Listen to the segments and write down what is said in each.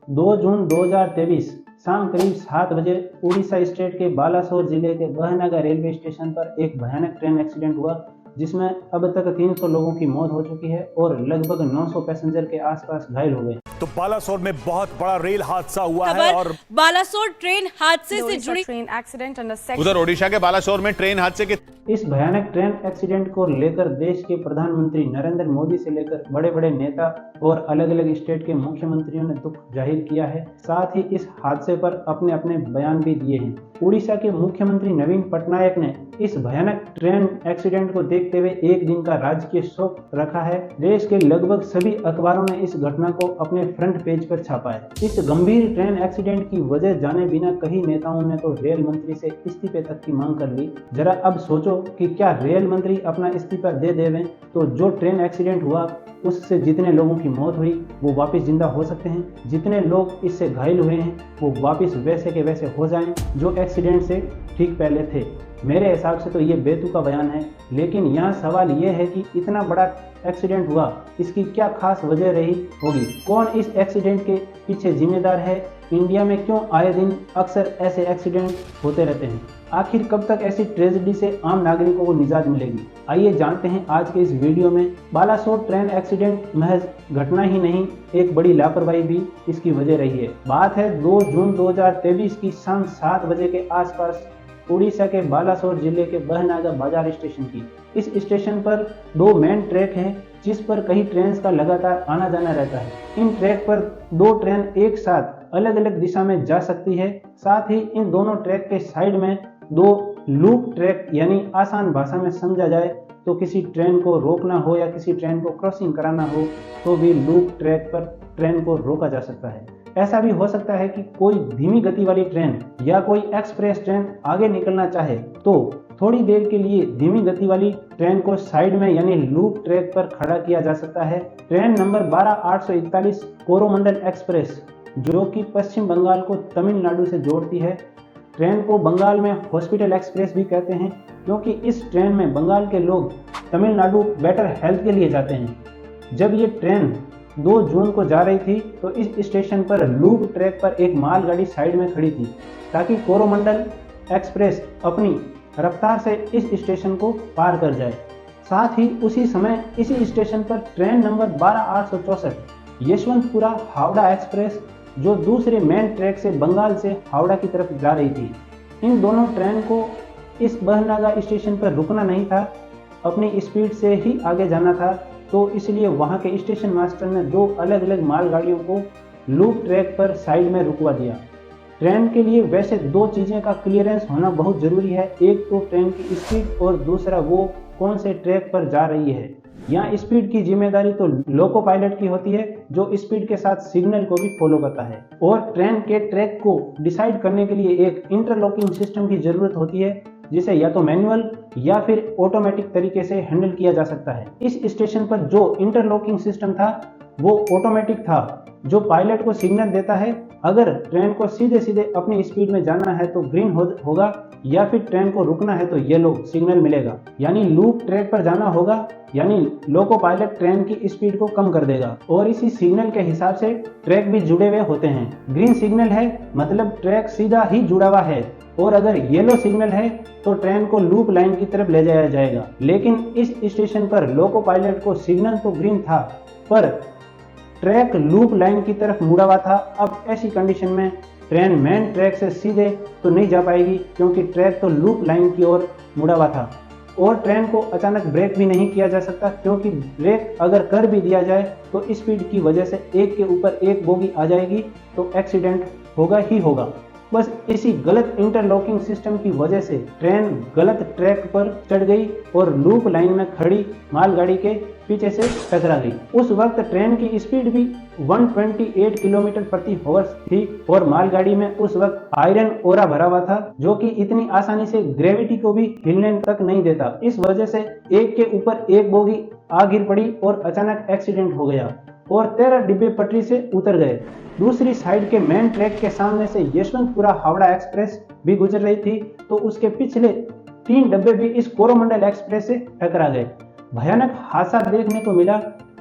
2 जून 2023 शाम करीब 7 बजे उड़ीसा स्टेट के बालासोर जिले के बहनागा रेलवे स्टेशन पर एक भयानक ट्रेन एक्सीडेंट हुआ, जिसमें अब तक 300 लोगों की मौत हो चुकी है और लगभग 900 पैसेंजर के आसपास घायल हो गए। तो बालासोर में बहुत बड़ा रेल हादसा हुआ है और बालासोर ट्रेन हादसे से जुड़ी ट्रेन एक्सीडेंट उधर ओडिशा के बालासोर में ट्रेन हादसे के इस भयानक ट्रेन एक्सीडेंट को लेकर देश के प्रधानमंत्री नरेंद्र मोदी से लेकर बड़े बड़े नेता और अलग अलग स्टेट के मुख्यमंत्रियों ने दुख जाहिर किया है। साथ ही इस हादसे पर अपने अपने बयान भी दिए हैं। उड़ीसा के मुख्यमंत्री नवीन पटनायक ने इस भयानक ट्रेन एक्सीडेंट को देखते हुए एक दिन का राजकीय शोक रखा है। देश के लगभग सभी अखबारों ने इस घटना को अपने फ्रंट पेज पर छापा है। इस गंभीर ट्रेन एक्सीडेंट की वजह जाने बिना कई नेताओं ने तो रेल मंत्री से इस्तीफे तक की मांग कर ली। जरा अब सोचो कि क्या रेल मंत्री अपना इस्तीफा दे देवें तो जो ट्रेन एक्सीडेंट हुआ उससे जितने लोगों की मौत हुई वो वापस जिंदा हो सकते हैं, जितने लोग इससे घायल हुए हैं वो वापस वैसे के वैसे हो जाएं जो एक्सीडेंट से ठीक पहले थे। मेरे हिसाब से तो ये बेतुका बयान है, लेकिन यहाँ सवाल ये है कि इतना बड़ा एक्सीडेंट हुआ, इसकी क्या खास वजह रही होगी? कौन इस एक्सीडेंट के पीछे जिम्मेदार है? इंडिया में क्यों आए दिन अक्सर ऐसे एक्सीडेंट होते रहते हैं? आखिर कब तक ऐसी ट्रेजेडी से आम नागरिकों को निजात मिलेगी? आइए जानते हैं आज के इस वीडियो में। बालासोर ट्रेन एक्सीडेंट महज घटना ही नहीं, एक बड़ी लापरवाही भी इसकी वजह रही है। बात है 2 जून 2023 की शाम 7 बजे के आसपास उड़ीसा के बालासोर जिले के बहनागा बाजार स्टेशन की। इस स्टेशन पर 2 मेन ट्रैक हैं जिस पर कई ट्रेन का लगातार आना जाना रहता है। इन ट्रैक पर 2 ट्रेन एक साथ अलग अलग दिशा में जा सकती है। साथ ही इन दोनों ट्रैक के साइड में 2 लूप ट्रैक, यानी आसान भाषा में समझा जाए तो किसी ट्रेन को रोकना हो या किसी ट्रेन को क्रॉसिंग कराना हो तो भी लूप ट्रैक पर ट्रेन को रोका जा सकता है। ऐसा भी हो सकता है कि कोई धीमी गति वाली ट्रेन या कोई एक्सप्रेस ट्रेन आगे निकलना चाहे तो थोड़ी देर के लिए धीमी गति वाली ट्रेन को साइड में यानी लूप ट्रैक पर खड़ा किया जा सकता है। ट्रेन नंबर 12841 कोरोमंडल एक्सप्रेस जो कि पश्चिम बंगाल को तमिलनाडु से जोड़ती है। ट्रेन को बंगाल में हॉस्पिटल एक्सप्रेस भी कहते हैं क्योंकि इस ट्रेन में बंगाल के लोग तमिलनाडु बेटर हेल्थ के लिए जाते हैं। जब ये ट्रेन 2 जून को जा रही थी तो इस स्टेशन पर लूप ट्रैक पर एक मालगाड़ी साइड में खड़ी थी ताकि कोरोमंडल एक्सप्रेस अपनी रफ्तार से इस स्टेशन को पार कर जाए। साथ ही उसी समय इसी स्टेशन पर train number 12864 Yeshwantpura Howrah express जो दूसरे मेन ट्रैक से बंगाल से हावड़ा की तरफ जा रही थी। इन दोनों ट्रेन को इस बहनागा स्टेशन पर रुकना नहीं था, अपनी स्पीड से ही आगे जाना था, तो इसलिए वहां के स्टेशन मास्टर ने 2 अलग अलग मालगाड़ियों को लूप ट्रैक पर साइड में रुकवा दिया। ट्रेन के लिए वैसे 2 चीज़ें का क्लियरेंस होना बहुत ज़रूरी है। एक तो ट्रेन की स्पीड और दूसरा वो कौन से ट्रैक पर जा रही है। यहाँ स्पीड की जिम्मेदारी तो लोको पायलट की होती है जो स्पीड के साथ सिग्नल को भी फॉलो करता है। और ट्रेन के ट्रैक को डिसाइड करने के लिए एक इंटरलॉकिंग सिस्टम की जरूरत होती है जिसे या तो मैनुअल या फिर ऑटोमेटिक तरीके से हैंडल किया जा सकता है। इस स्टेशन पर जो इंटरलॉकिंग सिस्टम था वो ऑटोमेटिक था जो पायलट को सिग्नल देता है अगर ट्रेन को सीधे सीधे अपनी स्पीड में जाना है तो ग्रीन होगा या फिर ट्रेन को रुकना है तो येलो सिग्नल मिलेगा। यानी लूप ट्रैक पर जाना होगा यानी लोको पायलट ट्रेन की स्पीड को कम कर देगा और इसी सिग्नल के हिसाब से ट्रैक भी जुड़े हुए होते हैं। ग्रीन सिग्नल है मतलब ट्रैक सीधा ही जुड़ा हुआ है और अगर येलो सिग्नल है तो ट्रेन को लूप लाइन की तरफ ले जाया जाएगा। लेकिन इस स्टेशन पर लोको पायलट को सिग्नल तो ग्रीन था पर ट्रैक लूप लाइन की तरफ मुड़ा हुआ था। अब ऐसी कंडीशन में ट्रेन मेन ट्रैक से सीधे तो नहीं जा पाएगी क्योंकि ट्रैक तो लूप लाइन की ओर मुड़ा हुआ था और ट्रेन को अचानक ब्रेक भी नहीं किया जा सकता क्योंकि ब्रेक अगर कर भी दिया जाए तो स्पीड की वजह से एक के ऊपर एक बोगी आ जाएगी तो एक्सीडेंट होगा ही होगा। बस इसी गलत इंटरलॉकिंग सिस्टम की वजह से ट्रेन गलत ट्रैक पर चढ़ गई और लूप लाइन में खड़ी मालगाड़ी के पीछे से टकरा गई। उस वक्त ट्रेन की स्पीड भी 128 किलोमीटर प्रति आवर थी और मालगाड़ी में उस वक्त आयरन ओरा भरा हुआ था जो कि इतनी आसानी से ग्रेविटी को भी हिलने तक नहीं देता। इस वजह से एक के ऊपर एक बोगी आ गिर पड़ी और अचानक एक्सीडेंट हो गया और 13 डिब्बे पटरी से उतर गए। दूसरी साइड के मेन ट्रैक के सामने से यशवंतपुरा हावड़ा एक्सप्रेस भी गुजर रही थी तो उसके पिछले 3 डब्बे भी इस कोरोमंडल एक्सप्रेस से टकरा गए। भयानक हादसा देखने को मिला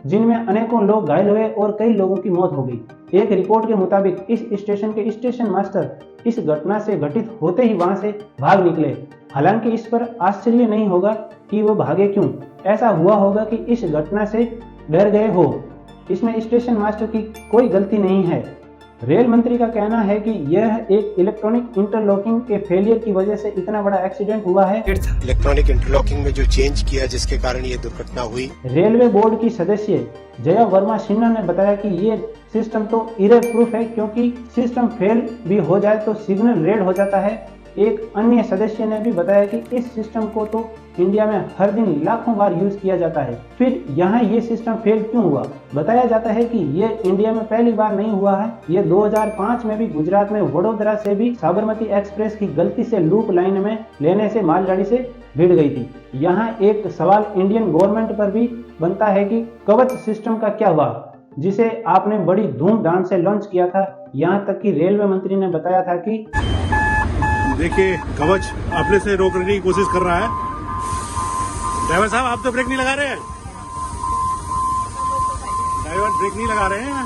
जिनमें अनेकों लोग घायल हुए और कई लोगों की मौत हो गई। एक रिपोर्ट के मुताबिक इस स्टेशन के स्टेशन मास्टर इस घटना से घटित होते ही वहां से भाग निकले। हालांकि इस पर आश्चर्य नहीं होगा कि वो भागे क्यों। ऐसा हुआ होगा कि इस घटना से डर गए हो। इसमें स्टेशन मास्टर की कोई गलती नहीं है। रेल मंत्री का कहना है कि यह एक इलेक्ट्रॉनिक इंटरलॉकिंग के फेलियर की वजह से इतना बड़ा एक्सीडेंट हुआ है। इलेक्ट्रॉनिक इंटरलॉकिंग में जो चेंज किया जिसके कारण ये दुर्घटना हुई। रेलवे बोर्ड की सदस्य जया वर्मा सिन्हा ने बताया कि ये सिस्टम तो एरर प्रूफ है, क्योंकि सिस्टम फेल भी हो जाए तो सिग्नल रेड हो जाता है। एक अन्य सदस्य ने भी बताया कि इस सिस्टम को तो इंडिया में हर दिन लाखों बार यूज किया जाता है, फिर यहाँ ये सिस्टम फेल क्यों हुआ। बताया जाता है कि ये इंडिया में पहली बार नहीं हुआ है। ये 2005 में भी गुजरात में वडोदरा से भी साबरमती एक्सप्रेस की गलती से लूप लाइन में लेने से मालगाड़ी से भिड़ गई थी। यहाँ एक सवाल इंडियन गवर्नमेंट पर भी बनता है कि कवच सिस्टम का क्या हुआ, जिसे आपने बड़ी धूमधाम से लॉन्च किया था। यहाँ तक कि रेलवे मंत्री ने बताया था कि देखिए, कवच अपने से रोकने की कोशिश कर रहा है। ड्राइवर साहब, आप तो ब्रेक नहीं लगा रहे हैं। ड्राइवर ब्रेक नहीं लगा रहे हैं।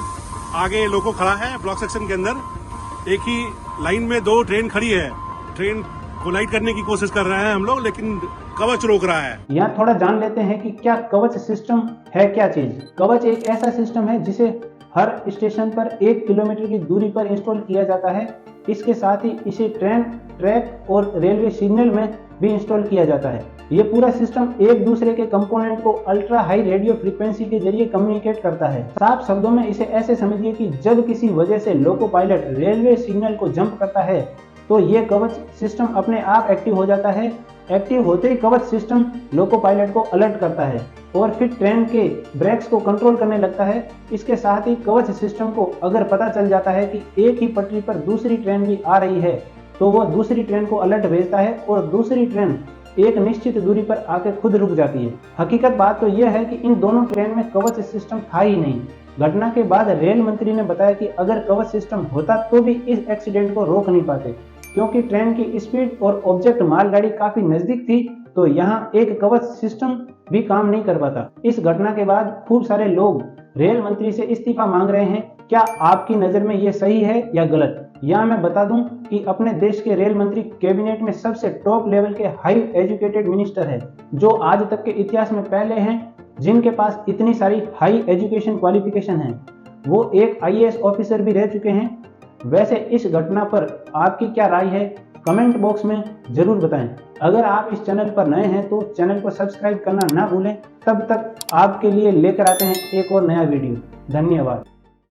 आगे लोको खड़ा है ब्लॉक सेक्शन के अंदर। एक ही लाइन में 2 ट्रेन खड़ी है। ट्रेन कोलाइड करने की कोशिश कर रहे हैं हम लोग, लेकिन कवच रोक रहा है। यहाँ थोड़ा जान लेते हैं कि क्या कवच सिस्टम है। क्या चीज कवच एक ऐसा सिस्टम है जिसे हर स्टेशन पर 1 किलोमीटर की दूरी पर इंस्टॉल किया जाता है। इसके साथ ही इसे ट्रेन, ट्रैक और रेलवे सिग्नल में भी इंस्टॉल किया जाता है। ये पूरा सिस्टम एक दूसरे के कंपोनेंट को अल्ट्रा हाई रेडियो फ्रीक्वेंसी के जरिए कम्युनिकेट करता है। साफ शब्दों में इसे ऐसे समझिए कि जब किसी वजह से लोको पायलट रेलवे सिग्नल को जंप करता है तो ये कवच सिस्टम अपने आप एक्टिव हो जाता है। एक्टिव होते ही कवच सिस्टम लोको पायलट को अलर्ट करता है और फिर ट्रेन के ब्रेक्स को कंट्रोल करने लगता है। इसके साथ ही कवच सिस्टम को अगर पता चल जाता है कि एक ही पटरी पर दूसरी ट्रेन भी आ रही है तो वो दूसरी ट्रेन को अलर्ट भेजता है और दूसरी ट्रेन एक निश्चित दूरी पर आकर खुद रुक जाती है। हकीकत बात तो यह है कि इन दोनों ट्रेन में कवच सिस्टम था ही नहीं। घटना के बाद रेल मंत्री ने बताया कि अगर कवच सिस्टम होता तो भी इस एक्सीडेंट को रोक नहीं पाते, क्योंकि ट्रेन की स्पीड और ऑब्जेक्ट मालगाड़ी काफी नजदीक थी, तो यहाँ एक कवच सिस्टम भी काम नहीं कर पाता। इस घटना के बाद खूब सारे लोग रेल मंत्री से इस्तीफा मांग रहे हैं। क्या आपकी नजर में ये सही है या गलत? यहाँ मैं बता दूं कि अपने देश के रेल मंत्री कैबिनेट में सबसे टॉप लेवल के हाई एजुकेटेड मिनिस्टर है, जो आज तक के इतिहास में पहले हैं जिनके पास इतनी सारी हाई एजुकेशन क्वालिफिकेशन है। वो एक IAS ऑफिसर भी रह चुके हैं। वैसे इस घटना पर आपकी क्या राय है, कमेंट बॉक्स में जरूर बताएं। अगर आप इस चैनल पर नए हैं तो चैनल को सब्सक्राइब करना ना भूलें। तब तक आपके लिए लेकर आते हैं एक और नया वीडियो। धन्यवाद।